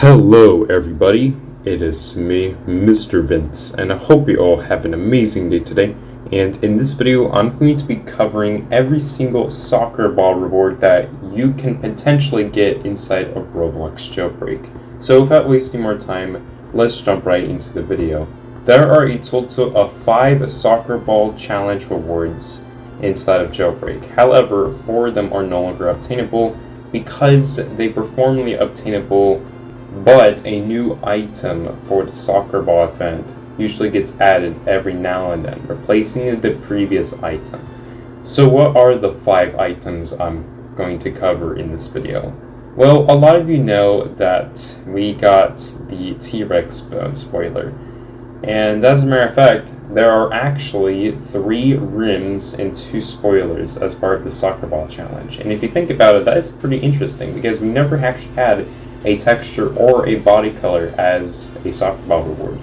Hello everybody, it is me, Mr. Vince, and I hope you all have an amazing day today. And in this video, I'm going to be covering every single soccer ball reward that you can potentially get inside of Roblox Jailbreak. So without wasting more time, let's jump right into the video. There are a total of 5 soccer ball challenge rewards inside of Jailbreak. However, 4 of them are no longer obtainable because they were formerly obtainable, but a new item for the soccer ball event usually gets added every now and then, replacing the previous item. So what are the 5 items I'm going to cover in this video? Well, a lot of you know that we got the T-Rex bone spoiler. And as a matter of fact, there are actually 3 rims and 2 spoilers as part of the soccer ball challenge. And if you think about it, that is pretty interesting because we never actually had a texture or a body color as a soccer ball reward,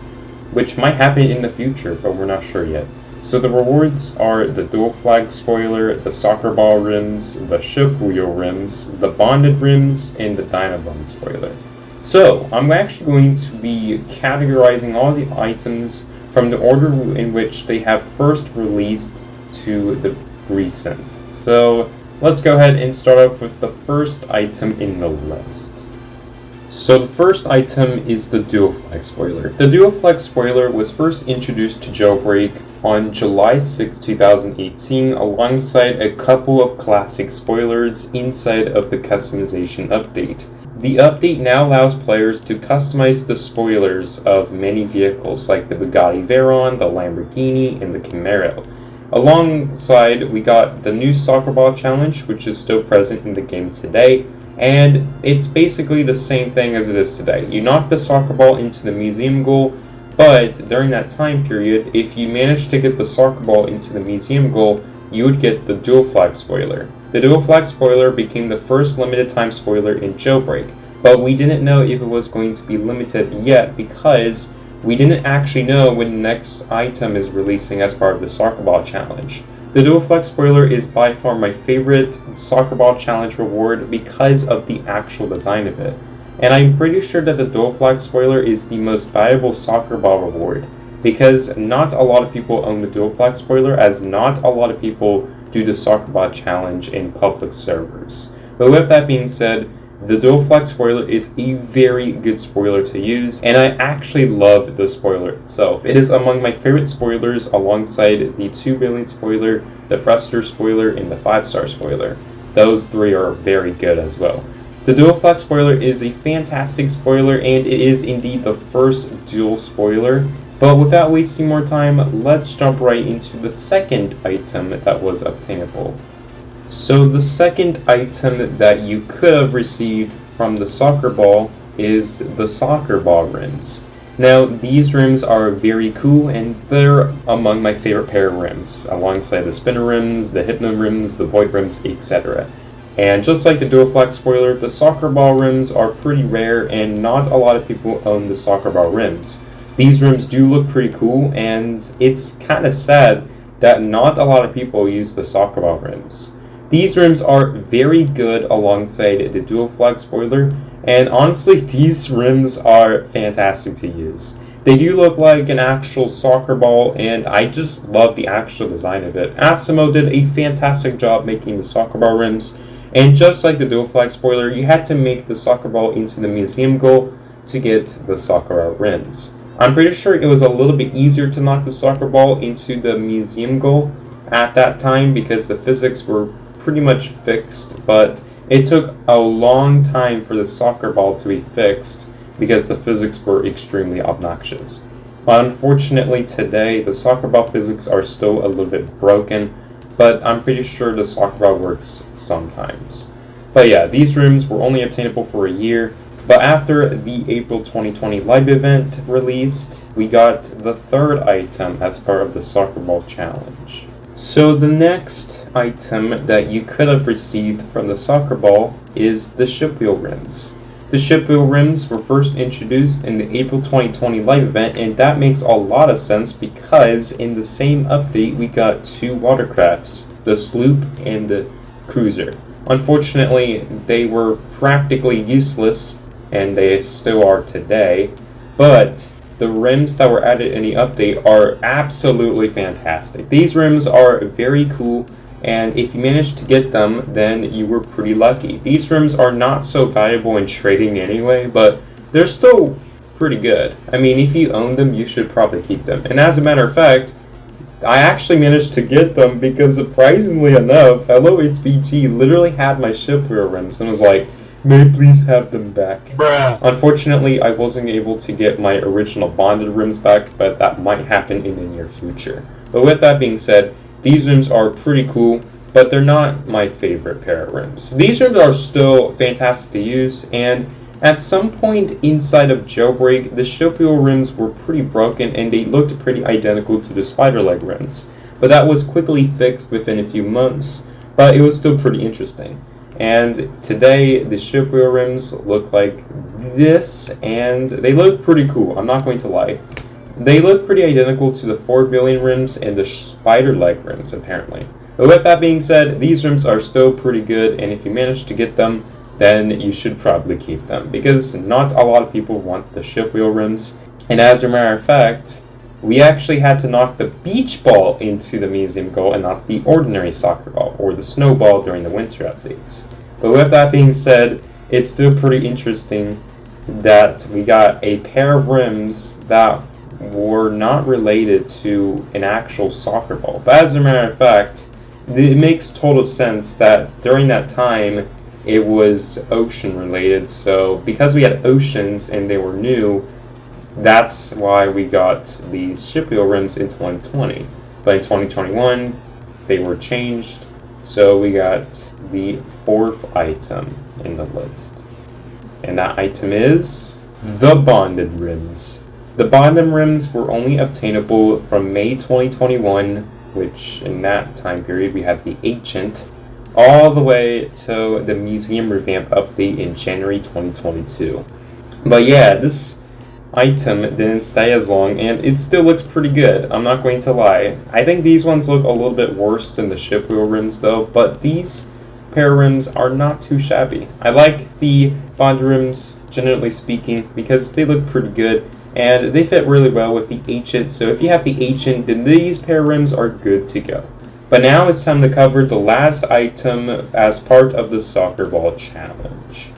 which might happen in the future, but we're not sure yet. So the rewards are the dual flag spoiler, the soccer ball rims, the ship wheel rims, the bonded rims, and the Dino bone spoiler. So I'm actually going to be categorizing all the items from the order in which they have first released to the recent. So let's go ahead and start off with the first item in the list. So the first item is the dual flag spoiler. The dual flag spoiler was first introduced to Jailbreak on July 6, 2018, alongside a couple of classic spoilers inside of the customization update. The update now allows players to customize the spoilers of many vehicles like the Bugatti Veyron, the Lamborghini, and the Camaro. Alongside, we got the new soccer ball challenge, which is still present in the game today. And it's basically the same thing as it is today. You knock the soccer ball into the museum goal, but during that time period, if you manage to get the soccer ball into the museum goal, you would get the dual flag spoiler. The dual flag spoiler became the first limited time spoiler in Jailbreak, but we didn't know if it was going to be limited yet because we didn't actually know when the next item is releasing as part of the soccer ball challenge. The dual flag spoiler is by far my favorite soccer ball challenge reward because of the actual design of it. And I'm pretty sure that the dual flag spoiler is the most valuable soccer ball reward because not a lot of people own the dual flag spoiler, as not a lot of people do the soccer ball challenge in public servers. But with that being said, the dual flag spoiler is a very good spoiler to use, and I actually love the spoiler itself. It is among my favorite spoilers alongside the 2 billion spoiler, the thruster spoiler, and the 5-star spoiler. Those 3 are very good as well. The dual flag spoiler is a fantastic spoiler, and it is indeed the first dual spoiler. But without wasting more time, let's jump right into the second item that was obtainable. So the second item that you could have received from the soccer ball is the soccer ball rims. Now these rims are very cool and they're among my favorite pair of rims, alongside the spinner rims, the hypno rims, the void rims, etc. And just like the dual flag spoiler, the soccer ball rims are pretty rare and not a lot of people own the soccer ball rims. These rims do look pretty cool, and it's kind of sad that not a lot of people use the soccer ball rims. These rims are very good alongside the dual flag spoiler, and honestly, these rims are fantastic to use. They do look like an actual soccer ball, and I just love the actual design of it. Asimo did a fantastic job making the soccer ball rims, and just like the dual flag spoiler, you had to make the soccer ball into the museum goal to get the soccer ball rims. I'm pretty sure it was a little bit easier to knock the soccer ball into the museum goal at that time because the physics were pretty much fixed, but it took a long time for the soccer ball to be fixed because the physics were extremely obnoxious. Unfortunately today, the soccer ball physics are still a little bit broken, but I'm pretty sure the soccer ball works sometimes. But yeah, these rims were only obtainable for a year. But after the April 2020 live event released, we got the third item as part of the soccer ball challenge. So the next item that you could have received from the soccer ball is the ship wheel rims. The ship wheel rims were first introduced in the April 2020 live event, and that makes a lot of sense because in the same update we got 2 watercrafts, the sloop and the cruiser. Unfortunately, they were practically useless and they still are today, but the rims that were added in the update are absolutely fantastic. These rims are very cool, and if you managed to get them, then you were pretty lucky. These rims are not so valuable in trading anyway, but they're still pretty good. I mean, if you own them, you should probably keep them. And as a matter of fact, I actually managed to get them because, surprisingly enough, Hello HVG literally had my ship wheel rims and was like, "May I please have them back?" Bruh. Unfortunately, I wasn't able to get my original bonded rims back, but that might happen in the near future. But with that being said, these rims are pretty cool, but they're not my favorite pair of rims. These rims are still fantastic to use, and at some point inside of Jailbreak, the ship wheel rims were pretty broken and they looked pretty identical to the spider leg rims. But that was quickly fixed within a few months, but it was still pretty interesting. And today, the ship wheel rims look like this, and they look pretty cool, I'm not going to lie. They look pretty identical to the 4 billion rims and the spider leg rims, apparently. But with that being said, these rims are still pretty good, and if you manage to get them, then you should probably keep them, because not a lot of people want the ship wheel rims. And as a matter of fact, we actually had to knock the beach ball into the museum goal and not the ordinary soccer ball or the snowball during the winter updates. But with that being said, it's still pretty interesting that we got a pair of rims that were not related to an actual soccer ball. But as a matter of fact, it makes total sense that during that time it was ocean related. So because we had oceans and they were new, that's why we got these ship wheel rims in 2020. But in 2021, they were changed. So we got the 4th item in the list. And that item is the bonded rims. The bonded rims were only obtainable from May 2021, which in that time period we had the ancient, all the way to the museum revamp update in January 2022. But yeah, this item didn't stay as long, and it still looks pretty good, I'm not going to lie. I think these ones look a little bit worse than the ship wheel rims though, but these pair of rims are not too shabby. I like the bond rims, generally speaking, because they look pretty good, and they fit really well with the ancient, so if you have the ancient, then these pair of rims are good to go. But now it's time to cover the last item as part of the soccer ball challenge.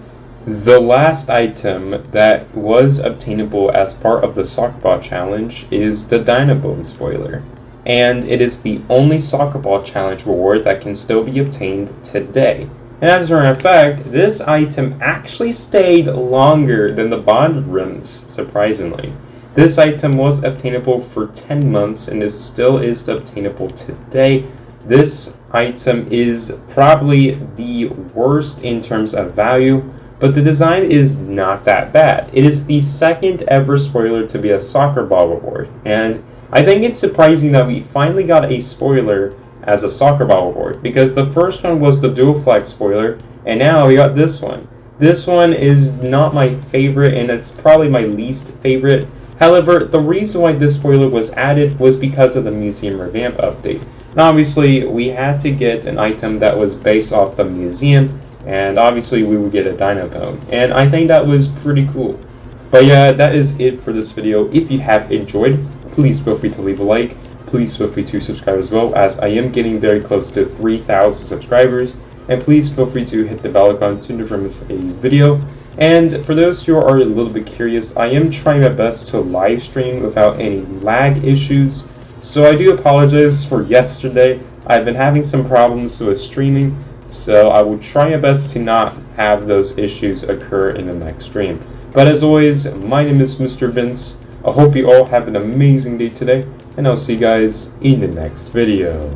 The last item that was obtainable as part of the soccer ball challenge is the Dino spoiler. And it is the only soccer ball challenge reward that can still be obtained today. And as a matter of fact, this item actually stayed longer than the bonded rims, surprisingly. This item was obtainable for 10 months and it still is obtainable today. This item is probably the worst in terms of value, but the design is not that bad. It is the second ever spoiler to be a soccer ball reward, and I think it's surprising that we finally got a spoiler as a soccer ball reward, because the first one was the dual flag spoiler, and now we got this one. This one is not my favorite, and it's probably my least favorite. However, the reason why this spoiler was added was because of the museum revamp update. And obviously, we had to get an item that was based off the museum, and obviously we would get a Dino Bone. And I think that was pretty cool. But yeah, that is it for this video. If you have enjoyed, please feel free to leave a like. Please feel free to subscribe as well, as I am getting very close to 3,000 subscribers. And please feel free to hit the bell icon to never miss a video. And for those who are a little bit curious, I am trying my best to live stream without any lag issues. So I do apologize for yesterday. I've been having some problems with streaming, so I will try my best to not have those issues occur in the next stream. But as always, my name is Mr. Vince. I hope you all have an amazing day today, and I'll see you guys in the next video.